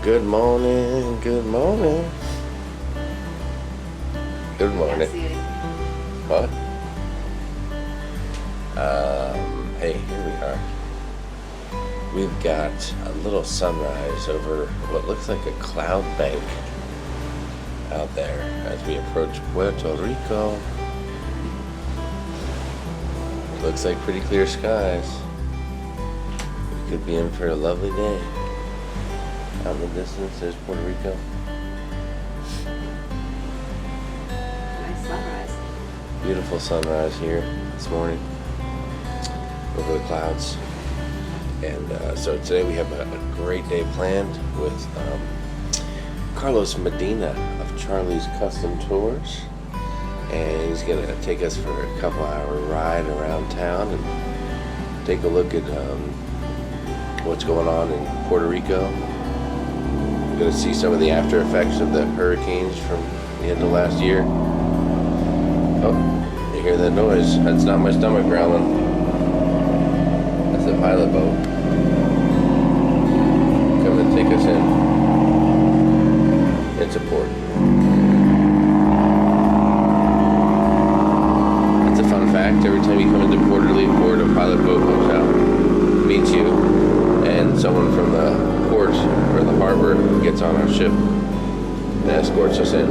Good morning, good morning. Good morning. What? Hey, here we are. We've got a little sunrise over what looks like a cloud bank out there as we approach Puerto Rico. Looks like pretty clear skies. We could be in for a lovely day. Out in the distance, there's Puerto Rico. Nice sunrise. Beautiful sunrise here this morning over the clouds. And so today we have a great day planned with Carlos Medina of Charlie's Custom Tours. And he's going to take us for a couple-hour ride around town and take a look at what's going on in Puerto Rico. We're going to see some of the after effects of the hurricanes from the end of last year. Oh, you hear that noise? That's not my stomach growling. That's a pilot boat coming to take us in. It's a port. That's a fun fact. Every time you come into Port, a pilot boat comes out, meets you, and someone from the port or the harbor gets on our ship and escorts us in.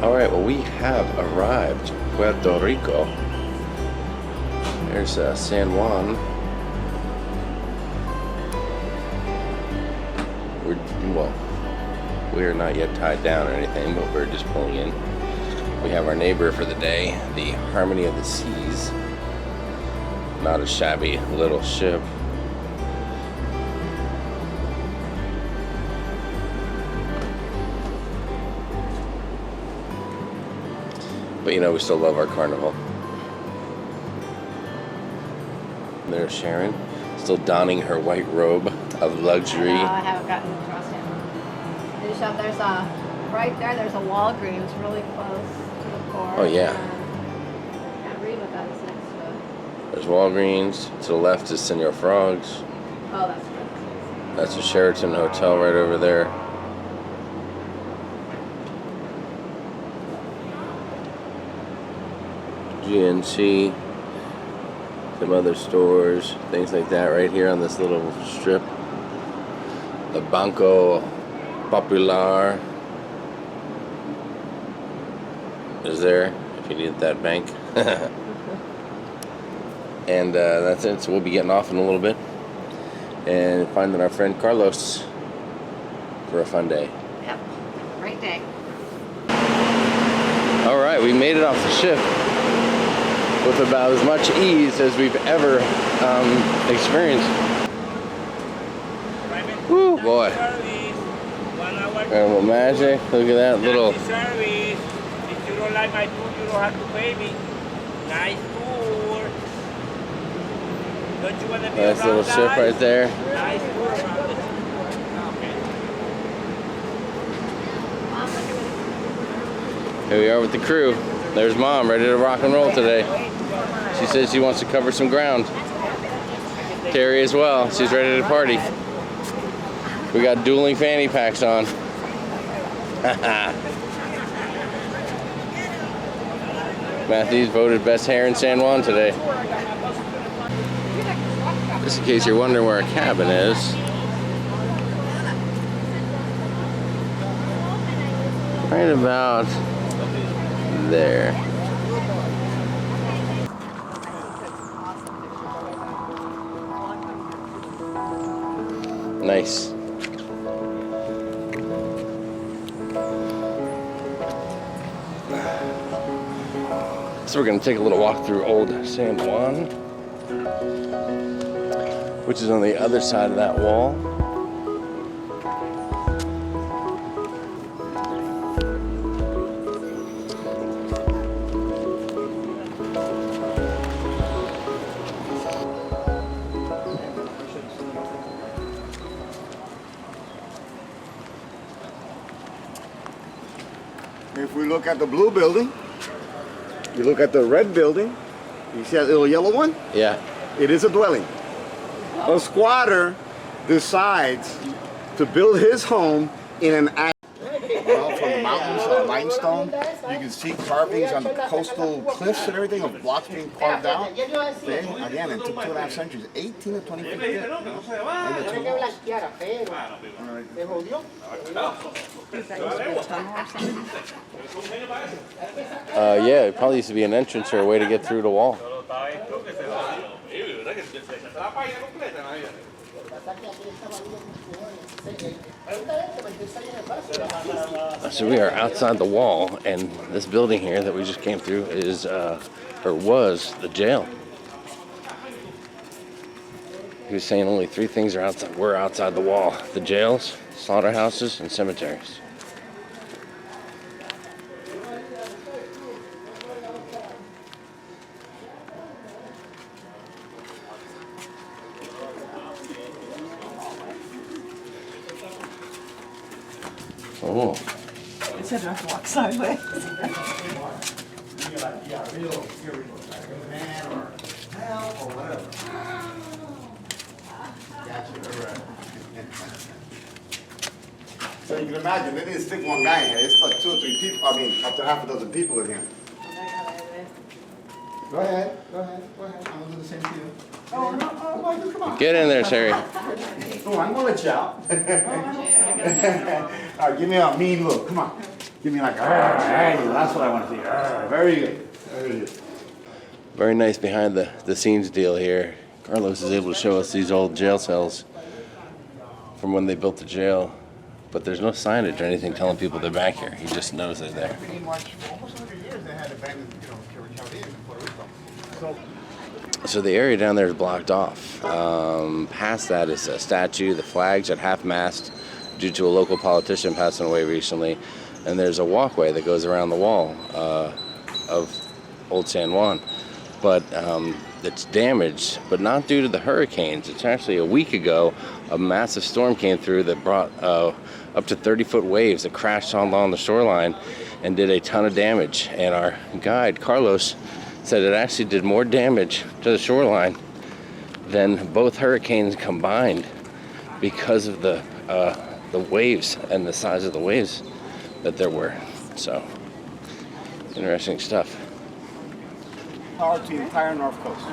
Alright, well, we have arrived Puerto Rico. There's San Juan. We're not yet tied down or anything, but we're just pulling in. We have our neighbor for the day, the Harmony of the Seas. Not a shabby little ship. But you know, we still love our Carnival. And there's Sharon, still donning her white robe of luxury. I haven't gotten across yet. There's a, right there's a Walgreens really close to the port. Oh yeah. I can't read what that is next to it. There's Walgreens. To the left is Senor Frogs. Oh, that's good. That's a Sheraton hotel right over there. GNC, some other stores, things like that right here on this little strip. The Banco Popular is there if you need that bank. And that's it, so we'll be getting off in a little bit and finding our friend Carlos for a fun day. Yep, great day. Alright, we made it off the ship with about as much ease as we've ever experienced. Woo, boy. Carnival magic. Look at that little. If you don't like my food, you don't have to pay me. Nice tour. Don't you want to be Nice little ship right there. Nice tour around the okay. Here we are with the crew. There's Mom, ready to rock and roll today. She says she wants to cover some ground. Terry as well. She's ready to party. We got dueling fanny packs on. Matthew's voted best hair in San Juan today. Just in case you're wondering where our cabin is. Right about there. Nice. So we're going to take a little walk through old San Juan, which is on the other side of that wall. If we look at the blue building, you look at the red building, you see that little yellow one? Yeah. It is a dwelling. A squatter decides to build his home in an island. Well, from the mountains of limestone, you can see carvings on the coastal cliffs and everything of blocks being carved out. Okay? Again, it took 2.5 centuries, 18 to 20 feet thick. Yeah, it probably used to be an entrance or a way to get through the wall. So we are outside the wall, and this building here that we just came through is, or was, the jail. He was saying only 3 things were outside the wall: the jails, slaughterhouses, and cemeteries. Oh. It said not to walk sideways. So you can imagine, they didn't stick one guy in here. They stuck 2 or 3 people, I mean, up to half a dozen people in here. Go ahead. I'm gonna do the same to you. Oh, no, Michael, come on. Get in there, Sherry. Oh, I'm gonna let you out. All right, give me a mean look. Come on. Give me like, hey, that's what I want to see. Very good. Very good. Very nice behind the scenes deal here. Carlos is able to show us these old jail cells from when they built the jail, but there's no signage or anything telling people they're back here. He just knows they're there. Pretty much almost 100 years they had abandoned, Caribbean in Puerto Rico. So the area down there is blocked off. Past that is a statue. The flag's at half-mast due to a local politician passing away recently. And there's a walkway that goes around the wall of Old San Juan. But it's damaged, but not due to the hurricanes. It's actually a week ago, a massive storm came through that brought up to 30-foot waves that crashed along the shoreline and did a ton of damage. And our guide, Carlos, said it actually did more damage to the shoreline than both hurricanes combined because of the waves and the size of the waves that there were. So, interesting stuff. Power to the entire North Coast.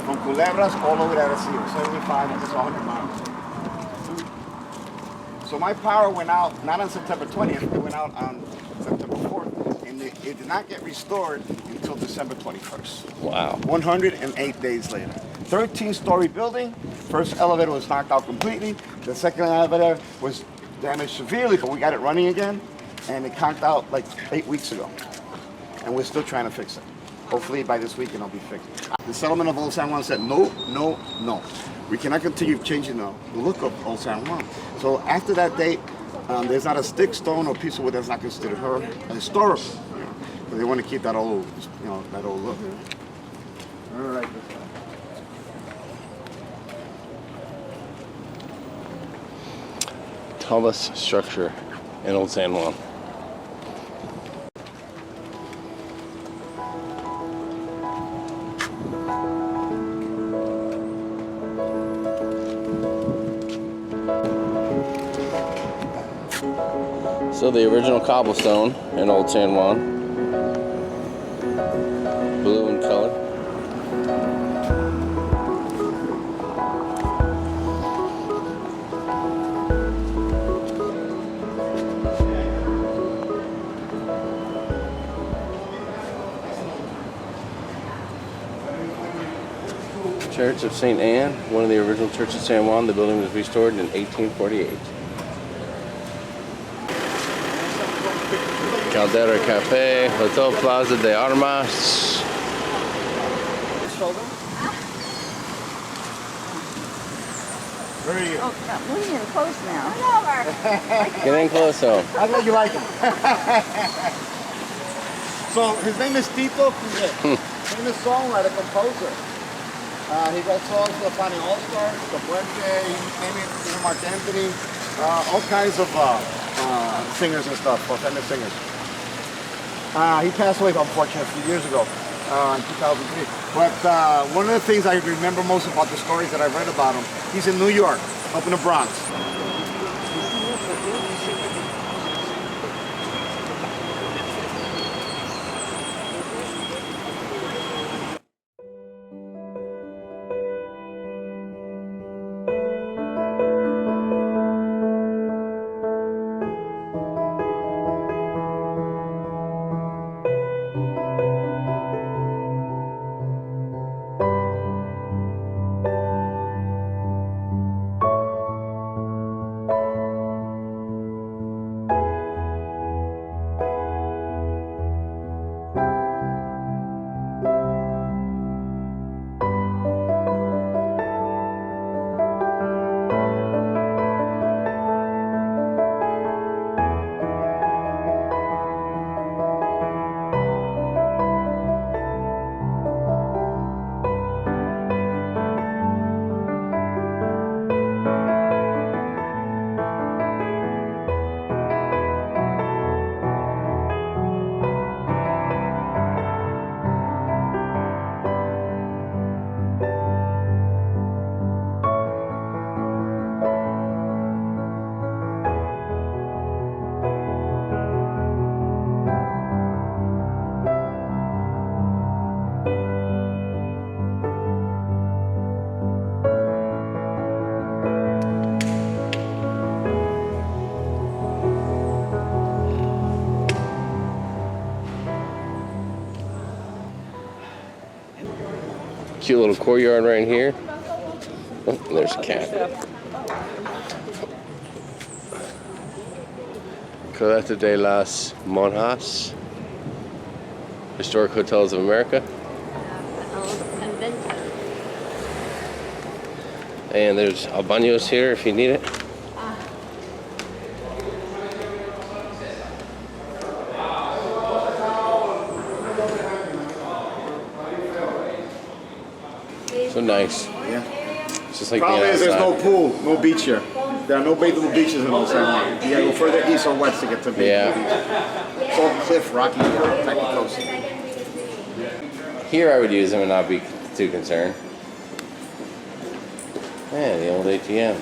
From Culebras all over to Arecibo, 75, almost 100 miles. So my power went out, not on September 20th, it went out on September 4th, and it did not get restored until December 21st. Wow. 108 days later. 13-story building, first elevator was knocked out completely, the second elevator was damaged severely, but we got it running again, and it conked out like 8 weeks ago. And we're still trying to fix it. Hopefully by this weekend it'll be fixed. The settlement of Old San Juan said no, no, no. We cannot continue changing the look of Old San Juan. So after that date, there's not a stick, stone, or piece of wood that's not considered historical. But they want to keep that old, that old look. All right. Tallest structure in Old San Juan. So the original cobblestone in Old San Juan, blue in color. Church of St. Anne, one of the original churches of San Juan. The building was restored in 1848. Caldera Cafe, Hotel Plaza de Armas. Where are you? Oh, we're getting close now. Get in close, though. I know you like him. So his name is Tito Coudet. Famous songwriter, composer. He wrote songs for the Funny All-Stars, the Puente, name it, Mark Anthony, all kinds of singers and stuff, famous singers. He passed away, unfortunately, a few years ago. in 2003. But one of the things I remember most about the stories that I've read about him, he's in New York, up in the Bronx. Cute little courtyard right here. Oh, there's a cat. Coleta de las Monjas, Historic Hotels of America. And there's albaños here if you need it. So nice. Yeah. It's just like Problem being is there's no outside. pool, no beach here. There are no bathable beaches in Old San Juan. You gotta go further east or west to get to bathable beaches. It's all cliff, rocky type of coast. Here I would use them and not be too concerned. Man, the old ATM.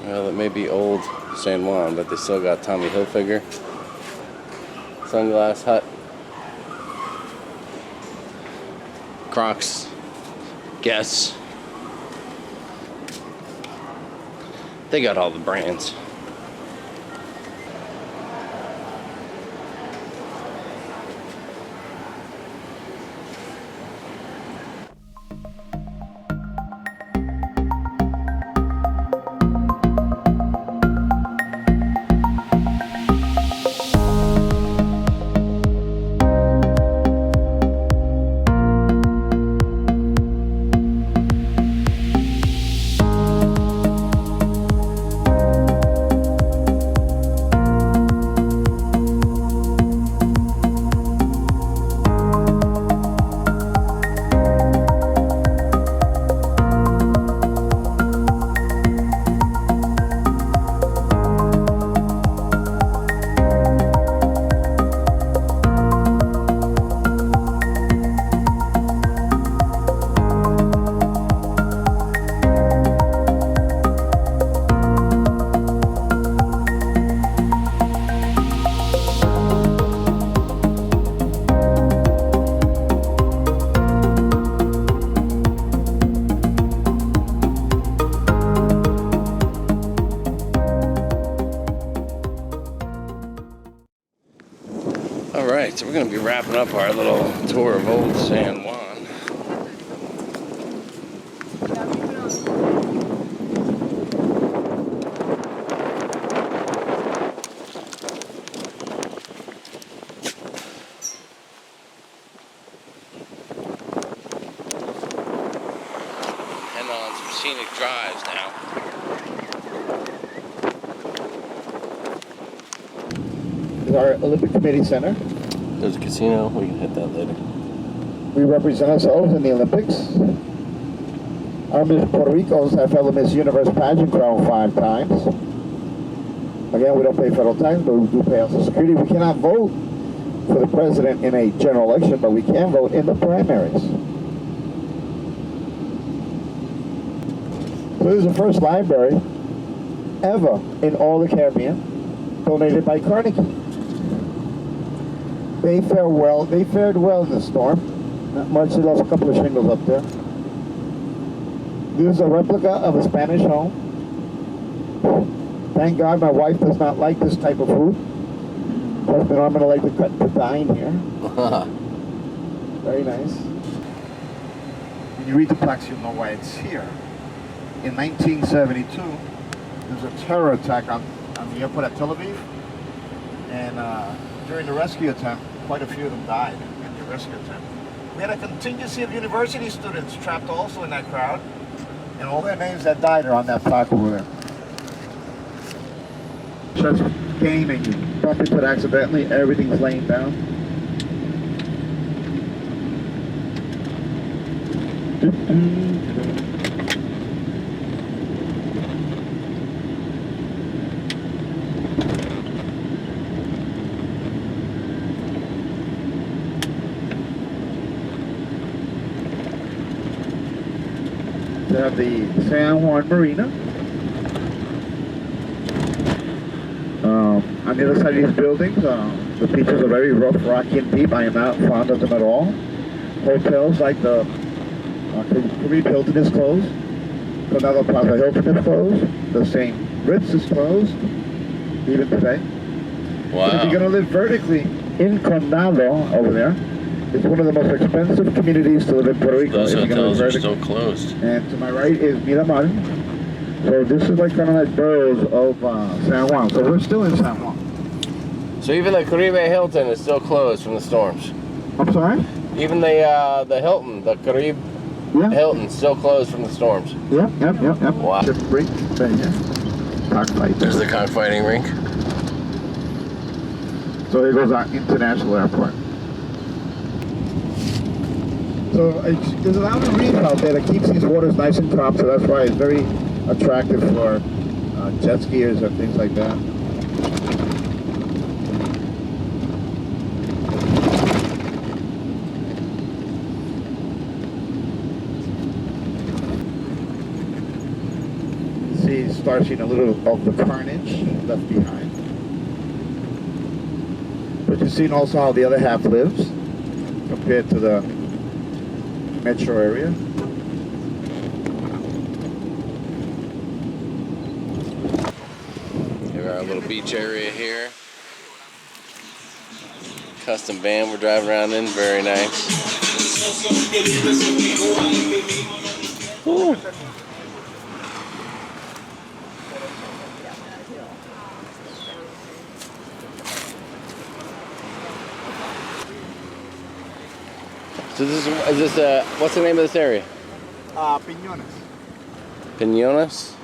Well, it may be old San Juan, but they still got Tommy Hilfiger, Sunglass Hut, Crocs, Guess. They got all the brands. Alright, so we're going to be wrapping up our little tour of Old San Juan. Heading on some scenic drives now. is our Olympic Committee Center. There's a casino. We can hit that later. We represent ourselves in the Olympics. Our Miss Puerto Ricos have fellow Miss Universe pageant crowned 5 times. Again, we don't pay federal tax, but we do pay Social Security. We cannot vote for the president in a general election, but we can vote in the primaries. So this is the first library ever in all the Caribbean, donated by Carnegie. They fared well in the storm. Not much, they lost a couple of shingles up there. This is a replica of a Spanish home. Thank God my wife does not like this type of food. Husband, I'm gonna like to dine here. Very nice. When you read the plaques, you'll know why it's here. In 1972, there was a terror attack on the airport at Tel Aviv. And during the rescue attempt, quite a few of them died in the rescue attempt. We had a contingency of university students trapped also in that crowd. And all their names that died are on that plaque over there. Just game and you bump into it accidentally, everything's laying down. They have the San Juan Marina. On the other side of these buildings, the beaches are very rough, rocky, and deep. I am not fond of them at all. Hotels like the Carib Hilton is closed. Carnival Plaza Hilton is closed. The St. Ritz is closed, even today. Wow. But if you're going to live vertically in Condado over there, it's one of the most expensive communities to live in Puerto Rico. Those hotels are still closed. And to my right is Miramar. So this is like kind of like boroughs of San Juan. So we're still in San Juan. So even the Carib Hilton is still closed from the storms. I'm sorry? Even the Hilton, the Carib Hilton, still closed from the storms. Yep. Wow. Ship rink right here. Cockfight. There's the cockfighting rink. So here goes our international airport. So there's a lot of reef out there that keeps these waters nice and calm, so that's why it's very attractive for jet skiers and things like that. See, start seeing a little of the carnage left behind. But you've seen also how the other half lives compared to the metro area. Here's our little beach area here. Custom van we're driving around in, very nice. Ooh. So this is what's the name of this area? Piñones. Piñones?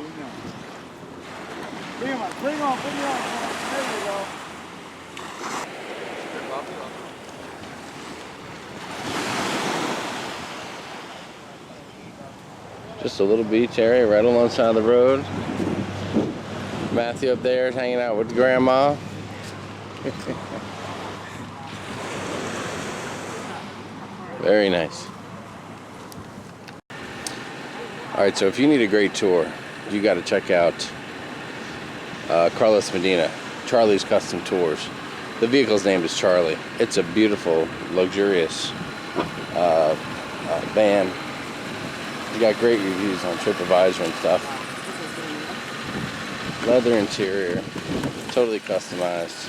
Bring on. There you go. Just a little beach area right alongside the road. Matthew up there is hanging out with Grandma. Very nice. Alright, so if you need a great tour, you got to check out Carlos Medina, Charlie's Custom Tours. The vehicle's name is Charlie. It's a beautiful, luxurious van. You got great reviews on TripAdvisor and stuff. Leather interior, totally customized.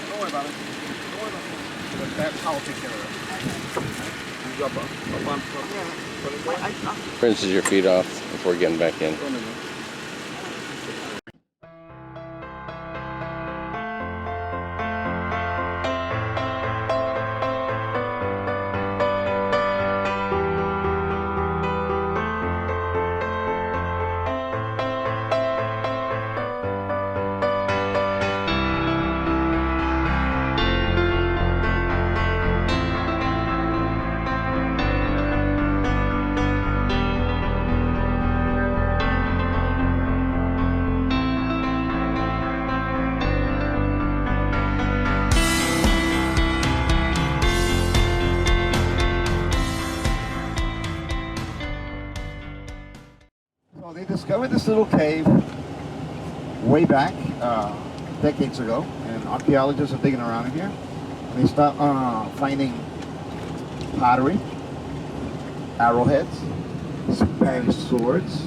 Don't worry about it. I'll take care of it. Rinses your feet off before getting back in. discovered this little cave way back, decades ago, and archaeologists are digging around in here. And they start finding pottery, arrowheads, Spanish swords.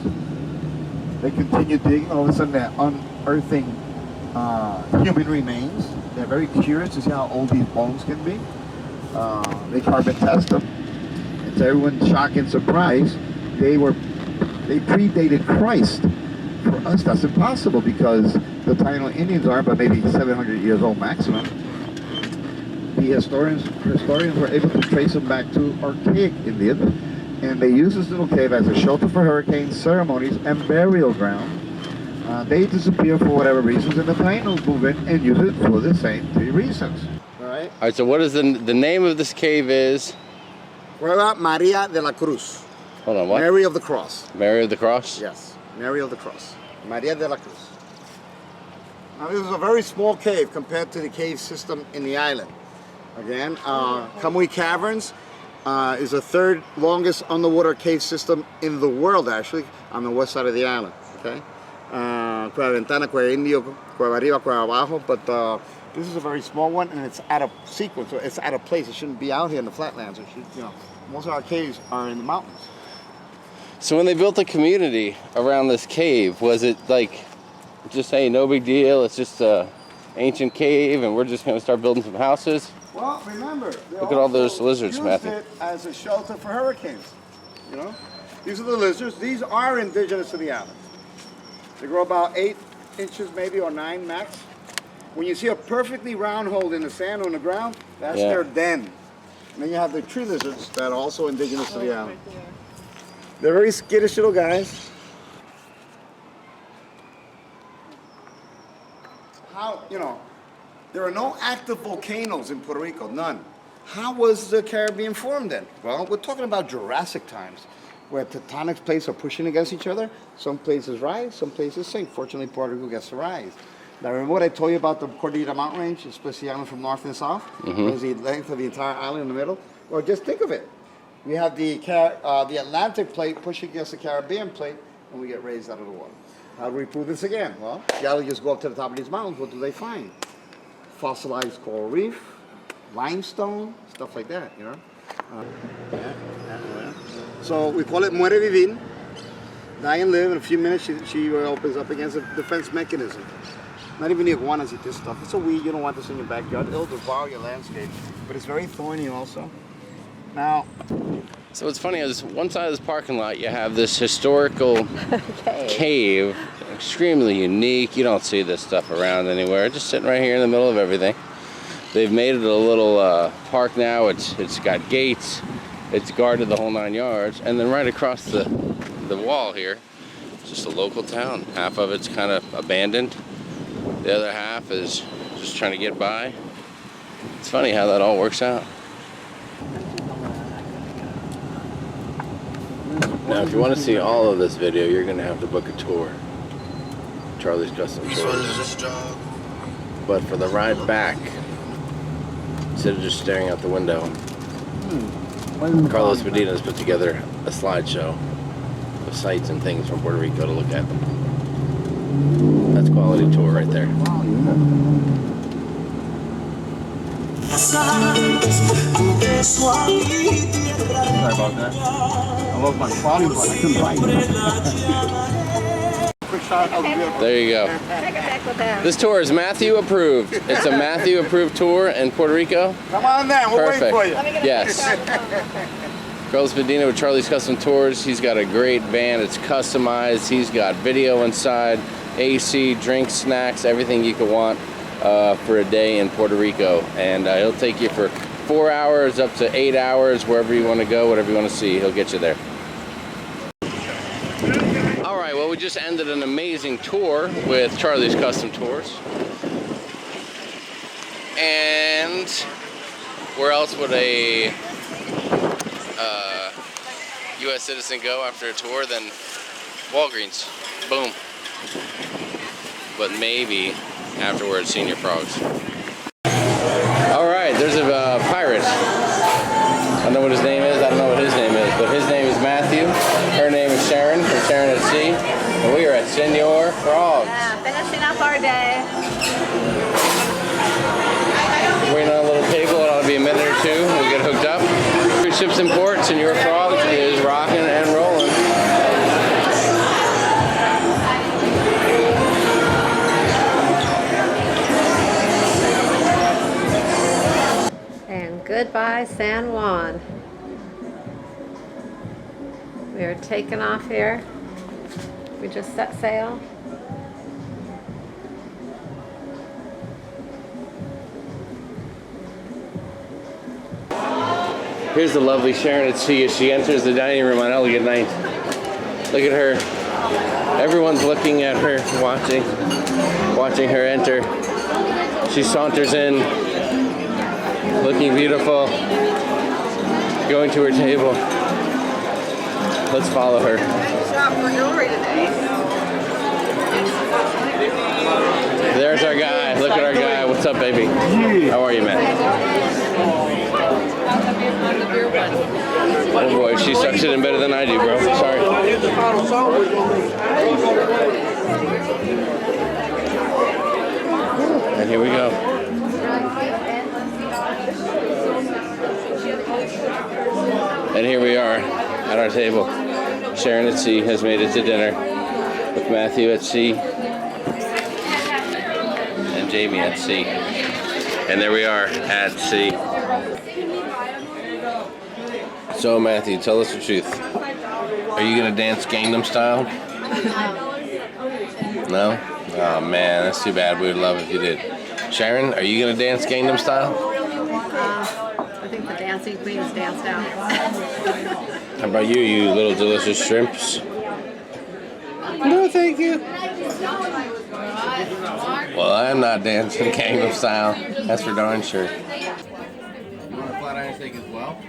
They continue digging. All of a sudden, they're unearthing human remains. They're very curious to see how old these bones can be. They carbon test them. And to everyone's shock and surprise, they predated Christ. For us, that's impossible because the Taino Indians are but maybe 700 years old maximum. The historians were able to trace them back to archaic Indians, and they use this little cave as a shelter for hurricanes, ceremonies, and burial ground. They disappear for whatever reasons, and the Tainos move in and use it for the same 3 reasons. All right. All right, so what is the name of this cave is? Cueva Maria de la Cruz. Hold on, what? Mary of the Cross. Mary of the Cross? Yes, Mary of the Cross. Maria de la Cruz. Now this is a very small cave compared to the cave system in the island. Again, Kamui Caverns is the 3rd longest underwater cave system in the world, actually, on the west side of the island. Okay, Cueva Ventana, Cueva Indio, Cueva Arriba, Cueva Abajo, but this is a very small one, and it's out of sequence. So it's out of place. It shouldn't be out here in the flatlands. It should, you know, most of our caves are in the mountains. So when they built the community around this cave, was it like, just hey, no big deal, it's just a ancient cave and we're just going to start building some houses? Well, remember, look at all those lizards, used Matthew. it as a shelter for hurricanes. You know, these are the lizards. These are indigenous to the island. They grow about 8 inches, maybe, or 9 max. When you see a perfectly round hole in the sand or in the ground, that's their den. And then you have the tree lizards that are also indigenous to the island. They're very skittish little guys. How, you know, there are no active volcanoes in Puerto Rico, none. How was the Caribbean formed then? Well, we're talking about Jurassic times, where tectonic plates are pushing against each other. Some places rise, some places sink. Fortunately, Puerto Rico gets to rise. Now, remember what I told you about the Cordillera mountain range, especially island from north and south? There's the length of the entire island in the middle. Well, just think of it. We have the Atlantic plate pushing against the Caribbean plate, and we get raised out of the water. How do we prove this again? Well, geologists go up to the top of these mountains. What do they find? Fossilized coral reef, limestone, stuff like that, you know? So we call it muere vivir, die and live. In a few minutes, she opens up against a defense mechanism. Not even the iguanas eat this stuff. It's a weed. You don't want this in your backyard. It'll devour your landscape. But it's very thorny also. Now, so what's funny is one side of this parking lot you have this historical cave, extremely unique. You don't see this stuff around anywhere. Just sitting right here in the middle of everything. They've made it a little park now. It's got gates. It's guarded the whole 9 yards. And then right across the wall here, it's just a local town. Half of it's kind of abandoned. The other half is just trying to get by. It's funny how that all works out. Now, if you want to see all of this video, you're going to have to book a tour. Charlie's Custom Tours. But for the ride back, instead of just staring out the window, Carlos Medina has put together a slideshow of sights and things from Puerto Rico to look at them. That's quality tour right there. Sorry about that. I love my quality, but I couldn't find it. Quick shot of the vehicle. There you go. Take it back with them. This tour is Matthew approved. It's a Matthew approved tour in Puerto Rico. Come on down, we're waiting for you. Let me get a Yes. Carlos Medina with Charlie's Custom Tours. He's got a great van. It's customized. He's got video inside, AC, drinks, snacks, everything you could want for a day in Puerto Rico. And he'll take you for 4 hours up to 8 hours, wherever you want to go, whatever you want to see. He'll get you there. All right, well, we just ended an amazing tour with Charlie's Custom Tours. And where else would a U.S. citizen go after a tour than Walgreens? Boom. But maybe afterwards, Senior Frogs. All right, there's a pirate. I don't know what his name is. I don't know what his name is, but his name is Matthew. Her name is Sharon from Sharon at Sea. And we Senor Frogs. Yeah, finishing up our day. Waiting on a little table. It'll be a minute or two. We'll get hooked up. Cruise ships in port. Senor Frogs is rocking and rolling. And goodbye, San Juan. We are taking off here. We just set sail. Here's the lovely Sharon at sea as she enters the dining room on Elegant Night. Look at her. Everyone's looking at her, watching her enter. She saunters in, looking beautiful, going to her table. Let's follow her. Shop for jewelry today. There's our guy. Look at our guy. What's up, baby? How are you, man? Oh boy, she sucks it in better than I do, bro. Sorry. And here we go. And here we are at our table. Sharon at sea has made it to dinner with Matthew at sea and Jamie at sea. And there we are at sea. So Matthew, tell us the truth. Are you gonna dance Gangnam Style? No? Oh man, that's too bad. We would love it if you did. Sharon, are you gonna dance Gangnam Style? I think the dancing queens danced out. How about you, you little delicious shrimps? No, thank you. Well, I'm not dancing Gangnam Style. That's for darn sure. You want a flat iron steak as well?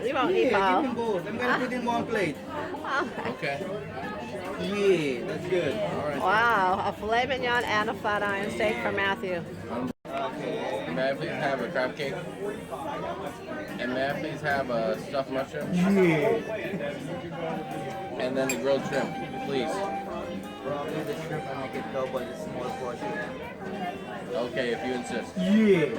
You won't eat Give all. him both. I'm gonna put in one plate. Okay. Yeah, that's good. All right. Wow, a filet mignon and a flat iron steak for Matthew. Okay. May I please have a crab cake? And may I please have a stuffed mushroom? Yeah. And then the grilled shrimp, please. Probably the shrimp I make it double the small portion. Okay, if you insist. Yeah.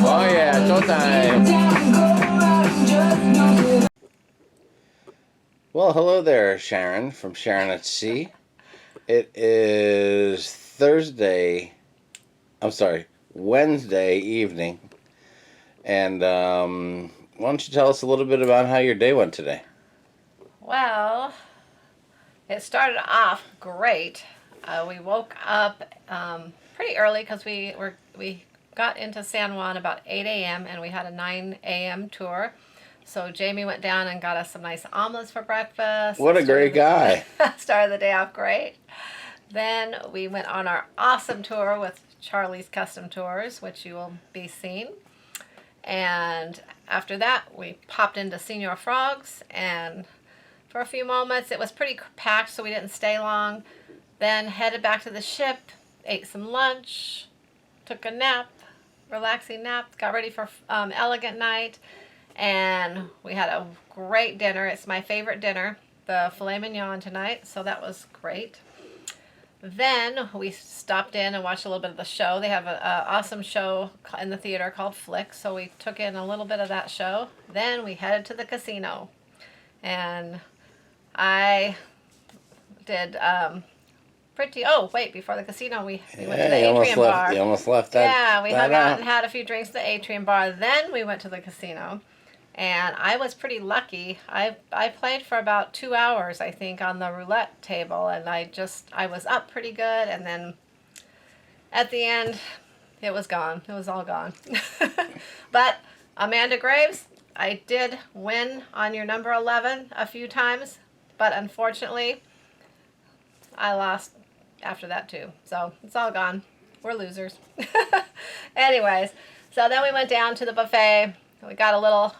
Oh yeah, showtime. Well, hello there, Sharon from Sharon at Sea. It is Wednesday evening. And why don't you tell us a little bit about how your day went today? Well, it started off great. We woke up pretty early because we got into San Juan about 8 a.m. and we had a 9 a.m. tour. So Jamie went down and got us some nice omelets for breakfast. What a great guy. Started the day off great. Then we went on our awesome tour with Charlie's Custom Tours, which you will be seeing. And after that, we popped into Senor Frogs, and for a few moments, it was pretty packed, so we didn't stay long. Then headed back to the ship, ate some lunch, took a nap, relaxing nap, got ready for Elegant Night, and we had a great dinner. It's my favorite dinner, the filet mignon tonight, so that was great. Then we stopped in and watched a little bit of the show. They have an awesome show in the theater called Flick, so we took in a little bit of that show. Then we headed to the casino, and I did before the casino we went to the Atrium Bar. You almost left that. Yeah, we that hung out out. and had a few drinks at the Atrium Bar. Then we went to the casino. And I was pretty lucky. I played for about 2 hours, I think, on the roulette table, and I was up pretty good, and then at the end, it was gone. It was all gone. But Amanda Graves, I did win on your number 11 a few times, but unfortunately, I lost after that too. So it's all gone. We're losers. Anyways, so then we went down to the buffet. We got a little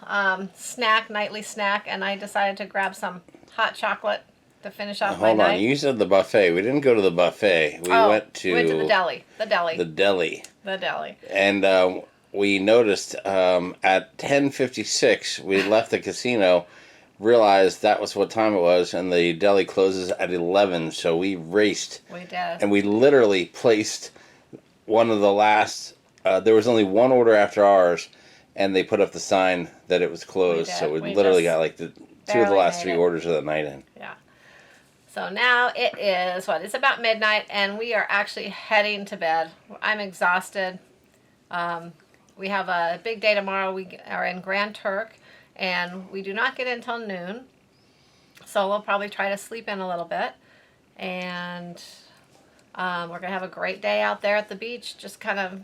nightly snack, and I decided to grab some hot chocolate to finish off my Hold on, night. you said the buffet. We didn't go to the buffet. We went to the deli. The deli. The deli. The deli. And we noticed at 10:56 we left the casino, realized that was what time it was, and the deli closes at 11. So we raced. We did. And we literally placed one of the last. There was only one order after ours, and they put up the sign that it was closed. So we literally got like two of the barely last made 3 it. orders of the night in. Yeah. So now it is, it's about midnight, and we are actually heading to bed. I'm exhausted. We have a big day tomorrow. We are in Grand Turk, and we do not get in until noon. So we'll probably try to sleep in a little bit. And we're going to have a great day out there at the beach. Just kind of,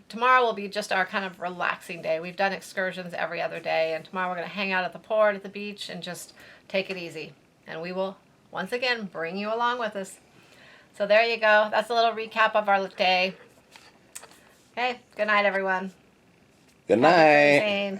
tomorrow will be just our kind of relaxing day. We've done excursions every other day, and tomorrow we're going to hang out at the port at the beach and just take it easy. And we will, once again, bring you along with us. So there you go. That's a little recap of our day. Okay, good night, everyone. Good Happy night. cruising.